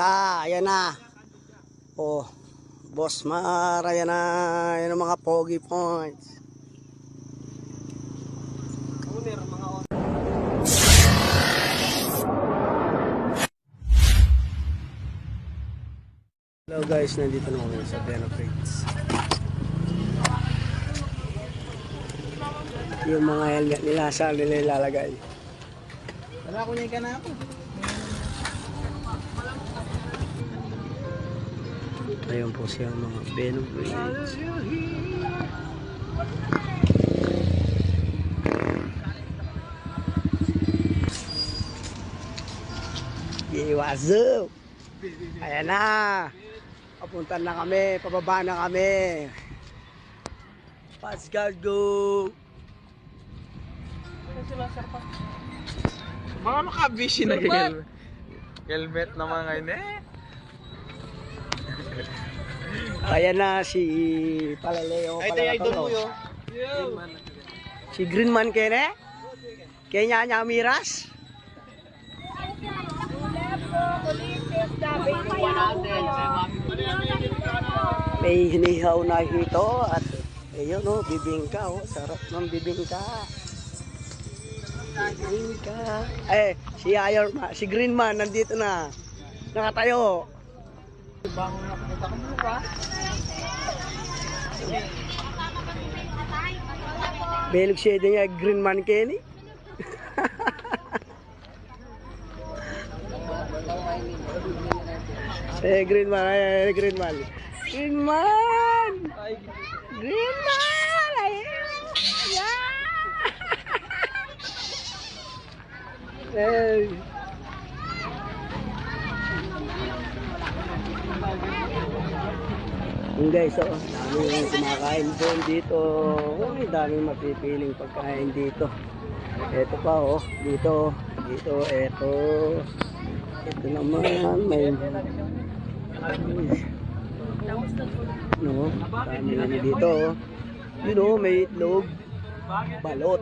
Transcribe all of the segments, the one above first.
Ayan na. Oh, Boss Mar, ayan na. Ayan ang mga pogi points. Hello guys, nandito na kami sa Benefits. Yung mga helmet nila, saan nila ilalagay? Wala ko ka na ako. Ayun po siya mga Benefits. What's up? Ayan na. Papunta na kami, pababa na kami. Let's go. Mga makabisi na helmet na mga ngayon eh. Ayan na si Palaleo. Ay, idol mo yun. Si Greenman kene? Kenya niya miras? May hinihaw na hito at ayun o, bibingka o. Sarap ng bibingka. Bibingka. Si si Greenman nandito na. Nakatayo. Belog siya niya Greenman Kenny. Greenman. Yung guys, daming kumakain doon dito. Daming mapipiling pagkain dito. Ito pa dito, ito. Ito naman, may dami naman dito. May itlog, balot.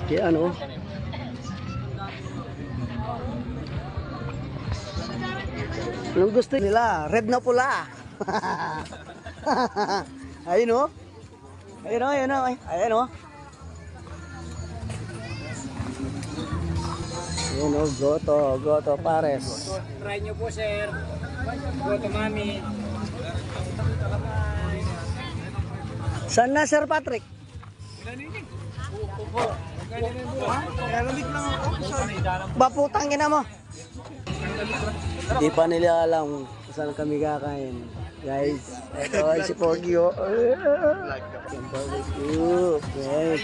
Kaya anong gusto nila? Red na pula. Ayun Goto Pares. Try nyo po sir. Goto mami. Saan na Sir Patrick? Baputang ina mo. Di pa nila alam kung saan kami kakain. Guys, ito ay si Porgy.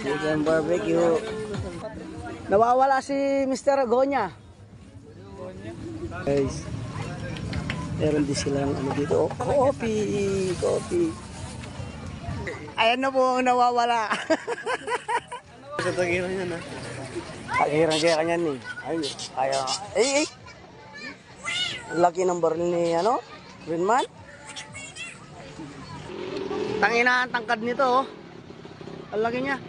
Chicken barbecue. Nawawala si Mr. Agonya. Guys, meron din silang dito. Coffee. Ayan na po ang nawawala. Sa tagiran yan Tagiran kaya kanyan Ay. Laki ng baril ni Greenman. Tangina ang tangkad nito Ang laki niya.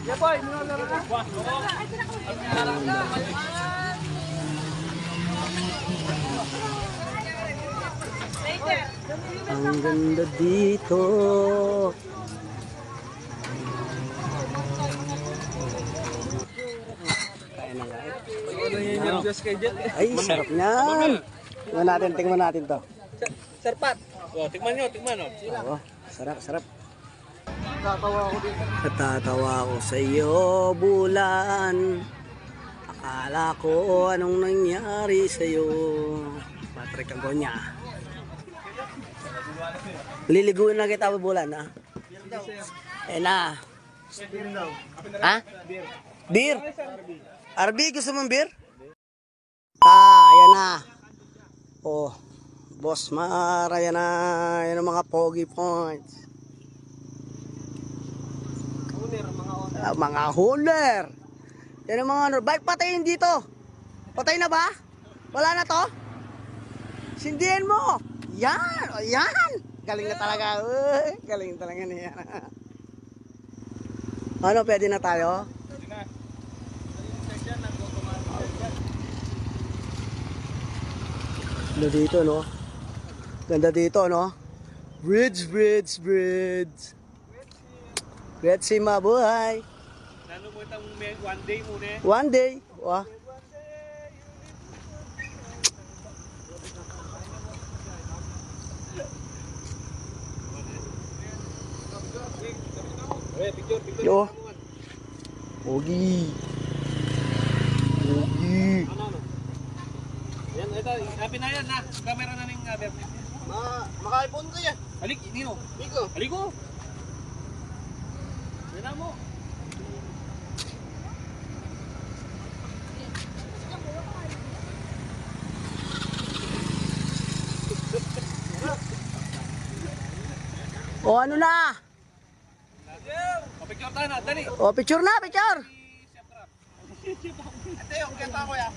Yeah, boy. Ang ganda dito. Ay, sarap niyan. Tingnan natin to. Sarpat. Tikman nyo. Sarap. Natatawa ako sa iyo, bulan. Akala ko anong nangyari sa iyo. Patrick Agonya. Liliguin na kita, bulan na. Beer? RB, gusto mong beer? Ayan na. Boss Mar, ayan na. Ayan ang mga pogi points. Mga hauler. Yan ang mga bike patayin dito. Patay na ba? Wala na to? Sindihan mo. Yan. Galing na talaga. Galing talaga niya. Ano, pwede na tayo? Ganda dito, no? Ganda dito, no? Bridge. Gretzi, mabuhay. Lalo mo itang one day muna eh. One day. Wah. Picture. Yo. Ogi. Ano? Yan, ito, happy na yan na. Camera na ng Bernie. Maka-iPhone ko yan. Halik, Nino. Biko. Haliko. Yan mo. O ano na? Picture tayo na, dali. O picture na, picture. Ate, yung kenta ko yan.